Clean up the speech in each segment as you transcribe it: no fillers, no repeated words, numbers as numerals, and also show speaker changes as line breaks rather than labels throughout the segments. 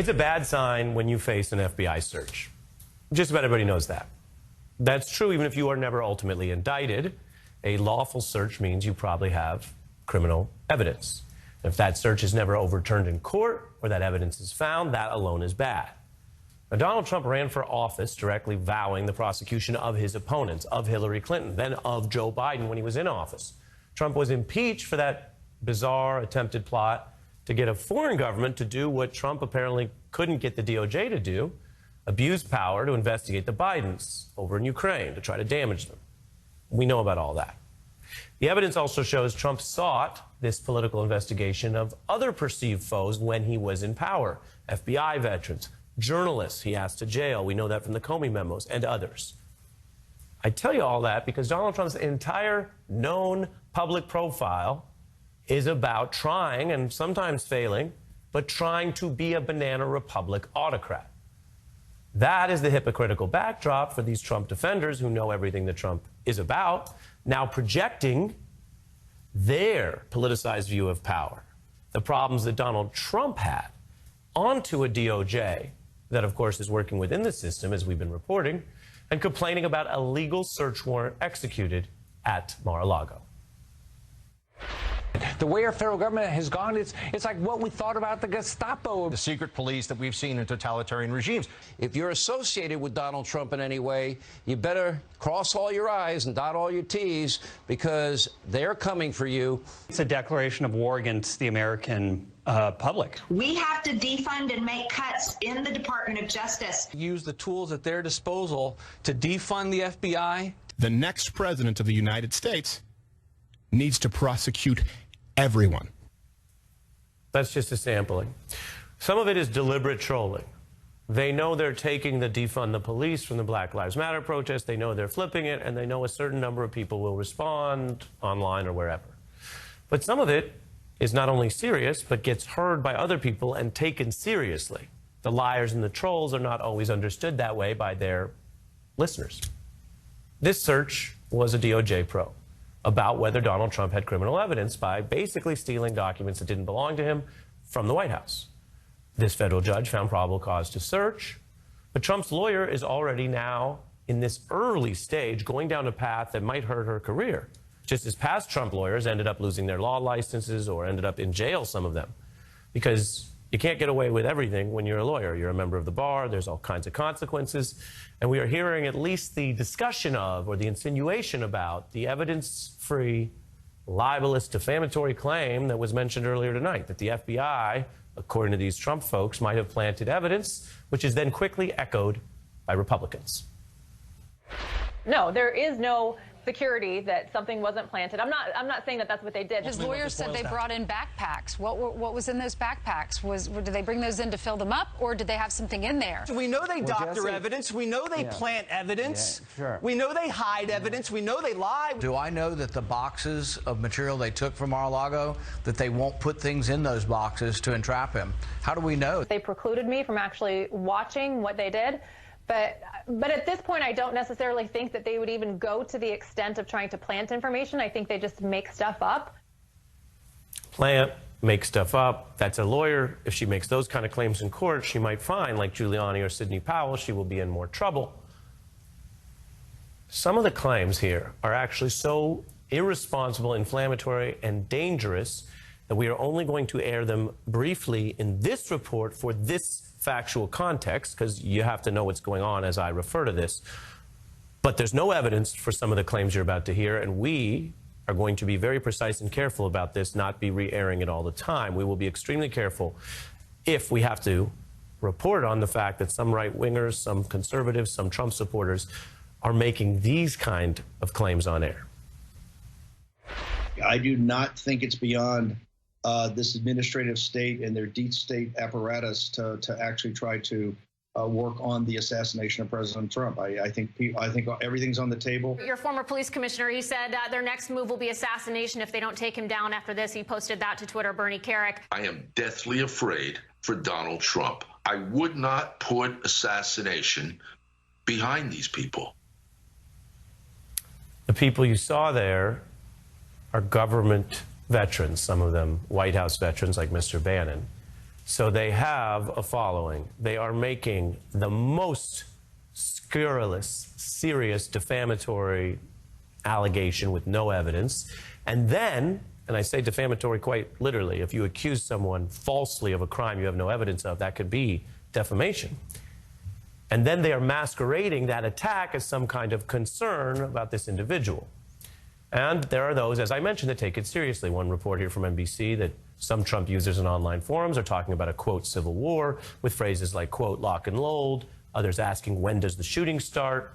It's a bad sign when you face an FBI search. Just about everybody knows that. That's true even if you are never ultimately indicted. A lawful search means you probably have criminal evidence. If that search is never overturned in court or that evidence is found, that alone is bad. Now, Donald Trump ran for office directly vowing the prosecution of his opponents, of Hillary Clinton, then of Joe Biden when he was in office. Trump was impeached for that bizarre attempted plot to get a foreign government to do what Trump apparently couldn't get the DOJ to do, abuse power to investigate the Bidens over in Ukraine to try to damage them. We know about all that. The evidence also shows Trump sought this political investigation of other perceived foes when he was in power. FBI veterans, journalists he asked to jail. We know that from the Comey memos and others. I tell you all that because Donald Trump's entire known public profile is about trying, and sometimes failing, but trying to be a banana republic autocrat. That is the hypocritical backdrop for these Trump defenders who know everything that Trump is about, now projecting their politicized view of power, the problems that Donald Trump had, onto a DOJ that, of course, is working within the system, as we've been reporting, and complaining about a legal search warrant executed at Mar-a-Lago.
The way our federal government has gone, it's like what we thought about the Gestapo.
The secret police that we've seen in totalitarian regimes.
If you're associated with Donald Trump in any way, you better cross all your I's and dot all your T's because they're coming for you.
It's a declaration of war against the American public.
We have to defund and make cuts in the Department of Justice.
Use the tools at their disposal to defund the FBI.
The next president of the United States needs to prosecute everyone.
That's just a sampling. Some of it is deliberate trolling. They know they're taking the defund the police from the Black Lives Matter protest. They know they're flipping it, and they know a certain number of people will respond online or wherever. But some of it is not only serious, but gets heard by other people and taken seriously. The liars and the trolls are not always understood that way by their listeners. This search was a DOJ probe about whether Donald Trump had criminal evidence by basically stealing documents that didn't belong to him from the White House. This federal judge found probable cause to search, but Trump's lawyer is already now in this early stage going down a path that might hurt her career, just as past Trump lawyers ended up losing their law licenses or ended up in jail, some of them, because you can't get away with everything when you're a lawyer. You're a member of the bar. There's all kinds of consequences. And we are hearing at least the discussion of or the insinuation about the evidence-free, libelous, defamatory claim that was mentioned earlier tonight, that the FBI, according to these Trump folks, might have planted evidence, which is then quickly echoed by Republicans.
No, there is no security that something wasn't planted. I'm not saying that that's what they did.
His lawyers said they brought in backpacks. What was in those backpacks? Did they bring those in to fill them up, or did they have something in there?
We know they doctor evidence. We know they plant evidence.
Yeah, sure.
We know they hide evidence. We know they lie.
Do I know that the boxes of material they took from Mar-a-Lago, that they won't put things in those boxes to entrap him? How do we know?
They precluded me from actually watching what they did. But at this point, I don't necessarily think that they would even go to the extent of trying to plant information. I think they just make stuff up.
Plant, make stuff up. That's a lawyer. If she makes those kind of claims in court, she might find, like Giuliani or Sidney Powell, she will be in more trouble. Some of the claims here are actually so irresponsible, inflammatory, and dangerous that we are only going to air them briefly in this report for this factual context, because you have to know what's going on as I refer to this. But there's no evidence for some of the claims you're about to hear, and we are going to be very precise and careful about this, not be re-airing it all the time. We will be extremely careful if we have to report on the fact that some right-wingers, some conservatives, some Trump supporters are making these kind of claims on air.
I do not think it's beyond this administrative state and their deep state apparatus to actually try to work on the assassination of President Trump. I think everything's on the table.
Your former police commissioner, he said their next move will be assassination if they don't take him down after this. He posted that to Twitter, Bernie Carrick.
I am deathly afraid for Donald Trump. I would not put assassination behind these people.
The people you saw there are government veterans, some of them White House veterans like Mr. Bannon. So they have a following. They are making the most scurrilous, serious, defamatory allegation with no evidence. And then, and I say defamatory quite literally, if you accuse someone falsely of a crime you have no evidence of, that could be defamation. And then they are masquerading that attack as some kind of concern about this individual. And there are those, as I mentioned, that take it seriously. One report here from NBC that some Trump users in online forums are talking about a, quote, civil war with phrases like, quote, lock and load. Others asking, when does the shooting start?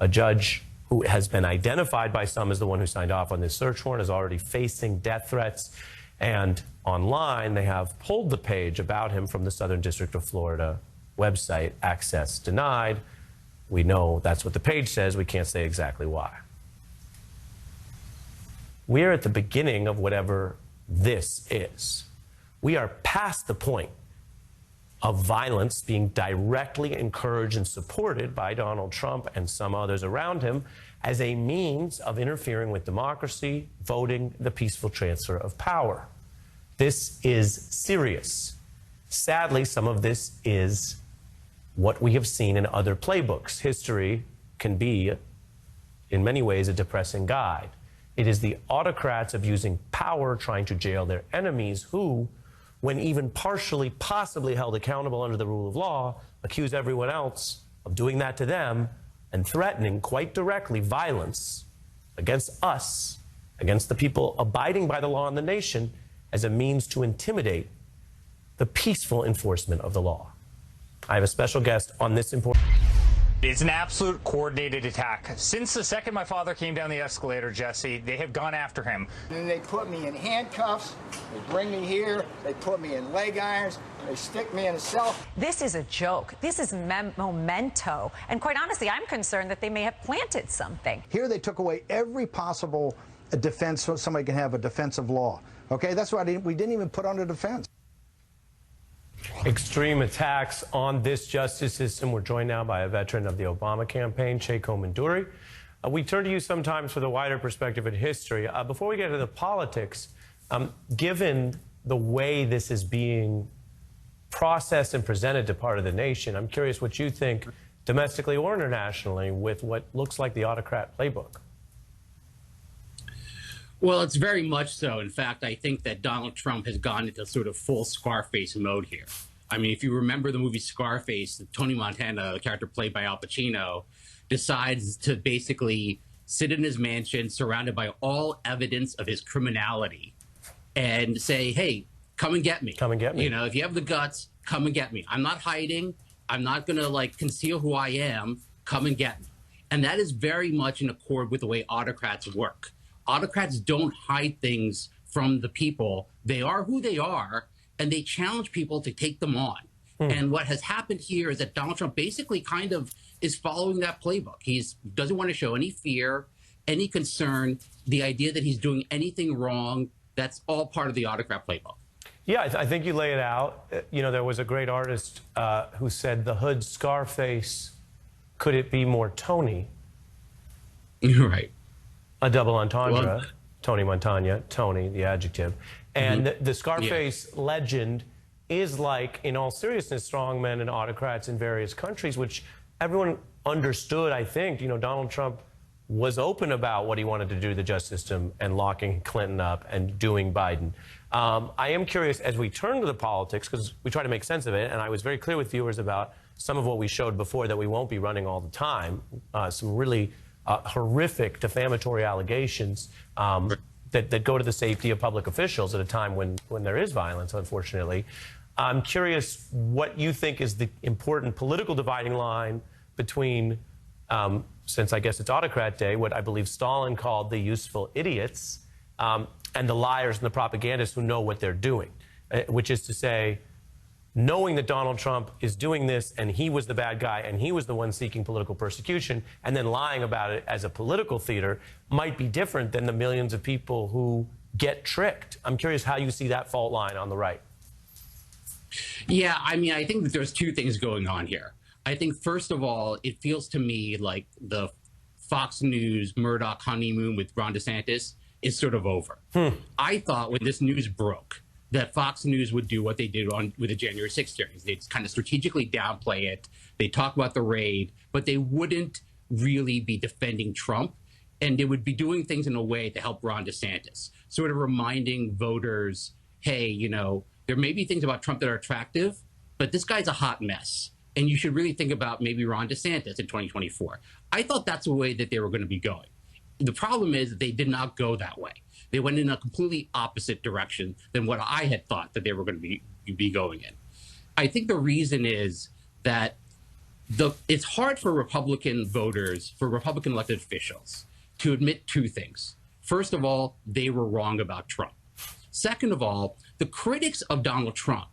A judge who has been identified by some as the one who signed off on this search warrant is already facing death threats. And online, they have pulled the page about him from the Southern District of Florida website, access denied. We know that's what the page says. We can't say exactly why. We're at the beginning of whatever this is. We are past the point of violence being directly encouraged and supported by Donald Trump and some others around him as a means of interfering with democracy, voting, the peaceful transfer of power. This is serious. Sadly, some of this is what we have seen in other playbooks. History can be, in many ways, a depressing guide. It is the autocrats abusing power, trying to jail their enemies who, when even partially possibly held accountable under the rule of law, accuse everyone else of doing that to them and threatening quite directly violence against us, against the people abiding by the law in the nation, as a means to intimidate the peaceful enforcement of the law. I have a special guest on this important...
It's an absolute coordinated attack. Since the second my father came down the escalator, Jesse, they have gone after him.
And they put me in handcuffs, they bring me here, they put me in leg irons, they stick me in a cell.
This is a joke. This is memento. And quite honestly, I'm concerned that they may have planted something.
Here they took away every possible defense so somebody can have a defensive law. Okay, that's why we didn't even put under defense.
Extreme attacks on this justice system. We're joined now by a veteran of the Obama campaign, Cheiko Manduri. We turn to you sometimes for the wider perspective in history. Before we get to the politics, given the way this is being processed and presented to part of the nation, I'm curious what you think, domestically or internationally, with what looks like the autocrat playbook.
Well, it's very much so. In fact, I think that Donald Trump has gone into sort of full Scarface mode here. I mean, if you remember the movie Scarface, Tony Montana, the character played by Al Pacino, decides to basically sit in his mansion surrounded by all evidence of his criminality and say, hey, come and get me.
Come and get me.
You know, if you have the guts, come and get me. I'm not hiding. I'm not going to, like, conceal who I am. Come and get me. And that is very much in accord with the way autocrats work. Autocrats don't hide things from the people. They are who they are, and they challenge people to take them on. And what has happened here is that Donald Trump basically kind of is following that playbook. He doesn't want to show any fear, any concern, the idea that he's doing anything wrong. That's all part of the autocrat playbook.
Yeah, I think you lay it out. You know, there was a great artist who said, the hood Scarface, could it be more Tony?
Right.
A double entendre,
Well,
Tony Montana, Tony, the adjective. And the Scarface legend is like, in all seriousness, strongmen and autocrats in various countries, which everyone understood, I think. You know, Donald Trump was open about what he wanted to do to the justice system and locking Clinton up and doing Biden. I am curious, as we turn to the politics, because we try to make sense of it, and I was very clear with viewers about some of what we showed before that we won't be running all the time, some really horrific defamatory allegations that go to the safety of public officials at a time when there is violence, unfortunately. I'm curious what you think is the important political dividing line between, since I guess it's autocrat day, what I believe Stalin called the useful idiots, and the liars and the propagandists who know what they're doing, which is to say, knowing that Donald Trump is doing this and he was the bad guy and he was the one seeking political persecution and then lying about it as a political theater might be different than the millions of people who get tricked. I'm curious how you see that fault line on the right.
Yeah, I mean, I think that there's two things going on here. I think, first of all, it feels to me like the Fox News Murdoch honeymoon with Ron DeSantis is sort of over. I thought when this news broke that Fox News would do what they did with the January 6th hearings. They'd kind of strategically downplay it. They talk about the raid, but they wouldn't really be defending Trump. And they would be doing things in a way to help Ron DeSantis, sort of reminding voters, hey, you know, there may be things about Trump that are attractive, but this guy's a hot mess. And you should really think about maybe Ron DeSantis in 2024. I thought that's the way that they were going to be going. The problem is that they did not go that way. They went in a completely opposite direction than what I had thought that they were going to be going in. I think the reason is that it's hard for Republican voters, for Republican elected officials, to admit two things. First of all, they were wrong about Trump. Second of all, the critics of Donald Trump,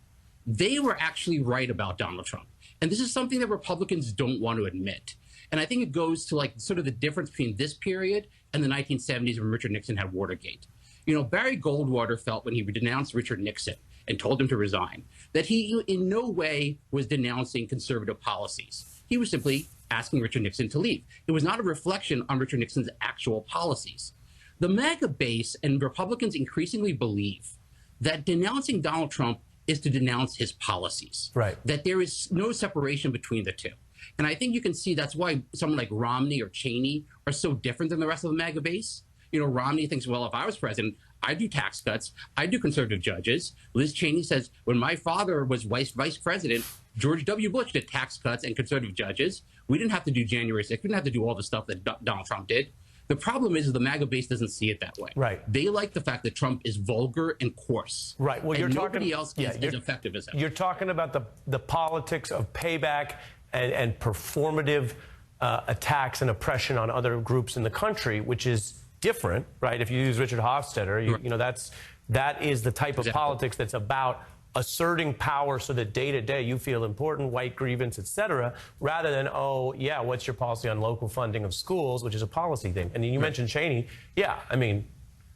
they were actually right about Donald Trump. And this is something that Republicans don't want to admit. And I think it goes to like sort of the difference between this period and the 1970s when Richard Nixon had Watergate. You know, Barry Goldwater felt when he denounced Richard Nixon and told him to resign, that he in no way was denouncing conservative policies. He was simply asking Richard Nixon to leave. It was not a reflection on Richard Nixon's actual policies. The MAGA base and Republicans increasingly believe that denouncing Donald Trump is to denounce his policies.
Right.
That there is no separation between the two. And I think you can see that's why someone like Romney or Cheney are so different than the rest of the MAGA base. You know, Romney thinks, well, if I was president, I'd do tax cuts. I'd do conservative judges. Liz Cheney says, when my father was vice president, George W. Bush did tax cuts and conservative judges. We didn't have to do January 6th. We didn't have to do all the stuff that Donald Trump did. The problem is the MAGA base doesn't see it that way.
Right.
They like the fact that Trump is vulgar and coarse.
Right. Well,
and
you're
nobody
talking,
else is as effective as him.
You're talking about the politics of payback and performative attacks and oppression on other groups in the country, which is different, right? If you use Richard Hofstadter, you know, that is the type of politics that's about asserting power so that day to day you feel important, white grievance, et cetera, rather than, oh, yeah, what's your policy on local funding of schools, which is a policy thing. And you mentioned Cheney. Yeah, I mean,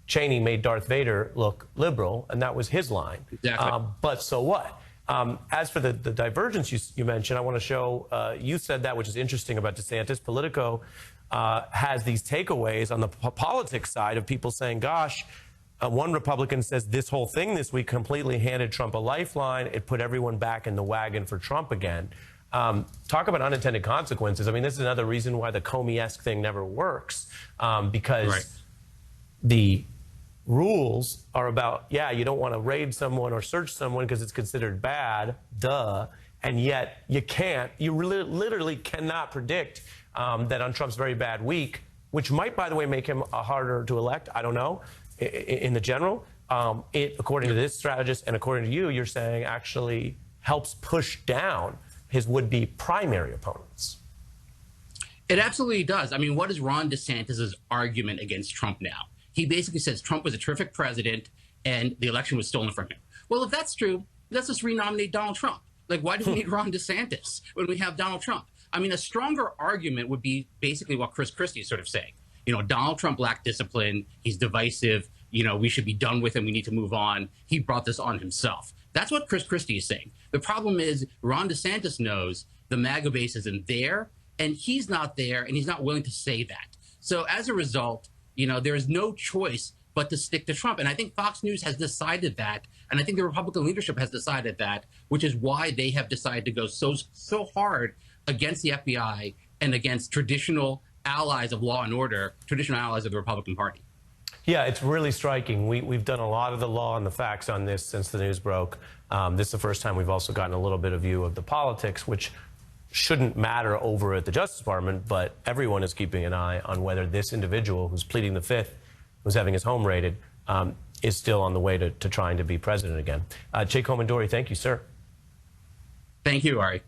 Cheney made Darth Vader look liberal, and that was his line.
Exactly.
But so what? As for the divergence you mentioned, I want to show, you said that, which is interesting about DeSantis. Politico has these takeaways on the politics side of people saying, gosh, one Republican says this whole thing this week completely handed Trump a lifeline. It put everyone back in the wagon for Trump again. Talk about unintended consequences. I mean, this is another reason why the Comey-esque thing never works, because the rules are about, yeah, you don't want to raid someone or search someone because it's considered bad, duh, and yet you can't, you literally cannot predict that on Trump's very bad week, which might, by the way, make him harder to elect, I don't know, in the general, it, according to this strategist and according to you, you're saying actually helps push down his would-be primary opponents.
It absolutely does. I mean, what is Ron DeSantis' argument against Trump now? He basically says Trump was a terrific president and the election was stolen from him. Well, if that's true, let's just renominate Donald Trump. Like, why do we need Ron DeSantis when we have Donald Trump? I mean, a stronger argument would be basically what Chris Christie is sort of saying. You know, Donald Trump lacked discipline. He's divisive. You know, we should be done with him. We need to move on. He brought this on himself. That's what Chris Christie is saying. The problem is Ron DeSantis knows the MAGA base isn't there, and he's not there, and he's not willing to say that. So as a result, you know, there is no choice but to stick to Trump. And I think Fox News has decided that, and I think the Republican leadership has decided that, which is why they have decided to go so hard against the FBI and against traditional allies of law and order, traditional allies of the Republican Party.
Yeah, it's really striking. We've done a lot of the law and the facts on this since the news broke. This is the first time we've also gotten a little bit of view of the politics, which shouldn't matter over at the Justice Department, but everyone is keeping an eye on whether this individual who's pleading the fifth, who's having his home raided, is still on the way to trying to be president again. Jay Coleman-Dory, thank you, sir.
Thank you, Ari.